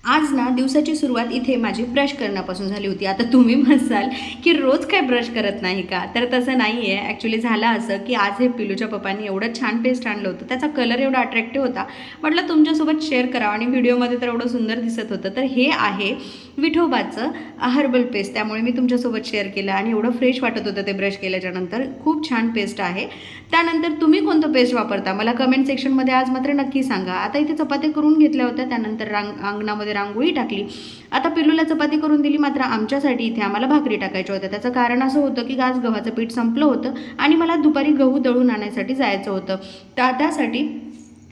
आज ना दिवसाची सुरुवात इथे माझी ब्रश करण्यापासून झाली होती. आता तुम्ही म्हणसाल की रोज काय ब्रश करत नाही का? तर तसं नाही आहे. ॲक्च्युली झालं असं की आज हे पिलूच्या पप्पांनी एवढं छान पेस्ट आणलं होतं, त्याचा कलर एवढा अट्रॅक्टिव्ह होता, म्हटलं तुमच्यासोबत शेअर करावं आणि व्हिडिओमध्ये तर एवढं सुंदर दिसत होतं. तर हे आहे विठोबाचं हर्बल पेस्ट, त्यामुळे मी तुमच्यासोबत शेअर केलं आणि एवढं फ्रेश वाटत होतं ते ब्रश केल्याच्यानंतर. खूप छान पेस्ट आहे. त्यानंतर तुम्ही कोणतं पेस्ट वापरता मला कमेंट सेक्शनमध्ये आज मात्र नक्की सांगा. आता इथे चपात्या करून घेतल्या होत्या, त्यानंतर अंगणामध्ये रांगोळी टाकली. आता पिल्लूला चपाती करून दिली, मात्र आमच्यासाठी इथे आम्हाला भाकरी टाकायच्या होत्या. त्याचं कारण असं होतं की आज गव्हाचं पीठ संपलं होतं आणि मला दुपारी गहू दळून आणायसाठी जायचं होतं. त्यासाठी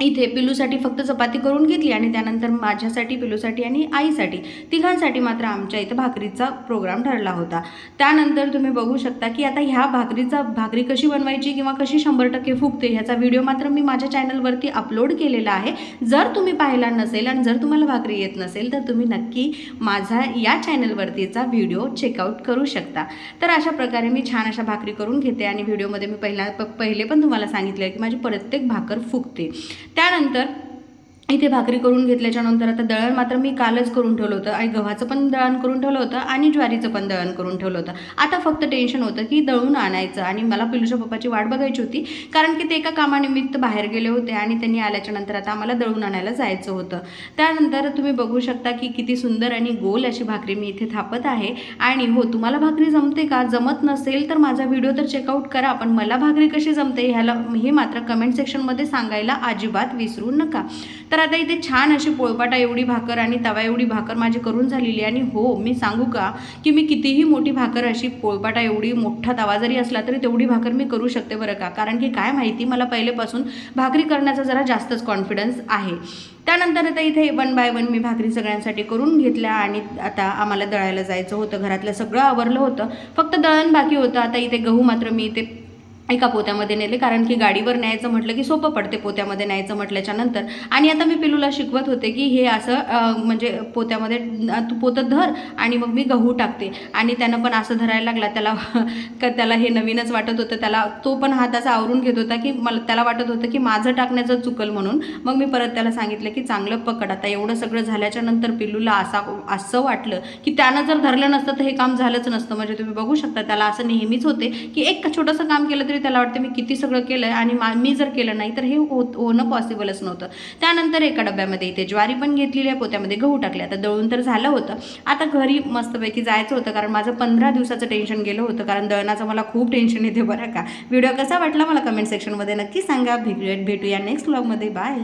इथे पिल्लूसाठी फक्त चपाती करून घेतली आणि त्यानंतर माझ्यासाठी, पिल्लूसाठी आणि आईसाठी, तिघांसाठी मात्र आमच्या इथं भाकरीचा प्रोग्राम ठरला होता. त्यानंतर तुम्ही बघू शकता की आता ह्या भाकरी कशी बनवायची किंवा कशी 100% फुगते ह्याचा व्हिडिओ मात्र मी माझ्या चॅनलवरती अपलोड केलेला आहे. जर तुम्ही पाहिला नसेल आणि जर तुम्हाला भाकरी येत नसेल तर तुम्ही नक्की माझा या चॅनलवरतीचा व्हिडिओ चेकआउट करू शकता. तर अशा प्रकारे मी छान अशा भाकरी करून घेते आणि व्हिडिओमध्ये मी पहिले पण तुम्हाला सांगितलं की माझी प्रत्येक भाकर फुगते. त्यानंतर इथे भाकरी करून घेतल्याच्यानंतर आता दळण मात्र मी कालच करून ठेवलं होतं आणि गव्हाचं पण दळण करून ठेवलं होतं आणि ज्वारीचं पण दळण करून ठेवलं होतं. आता फक्त टेन्शन होतं की दळून आणायचं आणि मला पिलूच्या पप्पाची वाट बघायची होती, कारण की ते एका कामानिमित्त बाहेर गेले होते आणि त्यांनी आल्याच्यानंतर आता आम्हाला दळून आणायला जायचं होतं. त्यानंतर तुम्ही बघू शकता की किती सुंदर आणि गोल अशी भाकरी मी इथे थापत आहे. आणि हो, तुम्हाला भाकरी जमते का? जमत नसेल तर माझा व्हिडिओ तर चेकआउट करा, पण मला भाकरी कशी जमते ह्याला हे मात्र कमेंट सेक्शनमध्ये सांगायला अजिबात विसरू नका. तर आता इथे छान अशी पोळपाटा एवढी भाकर आणि तवा एवढी भाकर माझी करून झालेली. आणि हो, मी सांगू का की मी कितीही मोठी भाकर अशी पोळपाटा एवढी मोठा तवा जरी असला तरी तेवढी भाकर मी करू शकते बरं का, कारण की काय माहिती मला पहिलेपासून भाकरी करण्याचा जरा जास्तच कॉन्फिडन्स आहे. त्यानंतर आता इथे 1 बाय 1 मी भाकरी सगळ्यांसाठी करून घेतल्या आणि आता आम्हाला दळायला जायचं होतं. घरातलं सगळं आवरलं होतं, फक्त दळण बाकी होतं. आता इथे गहू मात्र मी इथे एका पोत्यामध्ये नेले, कारण की गाडीवर न्यायचं म्हटलं की सोपं पडते पोत्यामध्ये न्यायचं म्हटल्याच्या नंतर. आणि आता मी पिलूला शिकवत होते की हे असं म्हणजे पोत्यामध्ये तू पोतं धर आणि मग मी गहू टाकते. आणि त्यानं पण असं धरायला लागला. त्याला हे नवीनच वाटत होतं. तो पण हात असा आवरून घेत होता की त्याला वाटत होतं की माझं टाकण्याचं चुकल म्हणून. मग मी परत त्याला सांगितलं की चांगलं पकड. आता एवढं सगळं झाल्याच्या नंतर पिलूला असं वाटलं की त्यानं जर धरलं नसतं तर हे काम झालंच नसतं. म्हणजे तुम्ही बघू शकता त्याला असं नेहमीच होते की एक छोटंसं काम केलं त्याला वाटतं मी किती सगळं केलं आणि मी जर केलं नाही तर हे होणं पॉसिबलच नव्हतं. त्यानंतर एका डब्यामध्ये इथे ज्वारी पण घेतलेली आहे, पोत्यामध्ये गहू टाकले. आता दळून तर झालं होतं, आता घरी मस्तपैकी जायचं होतं, कारण माझं 15 दिवसाचं टेन्शन गेलं होतं, कारण दळणाचं मला खूप टेन्शन येते बरं का. व्हिडिओ कसा वाटला मला कमेंट सेक्शनमध्ये नक्की सांगा. भेटूया नेक्स्ट व्लॉगमध्ये. बाय.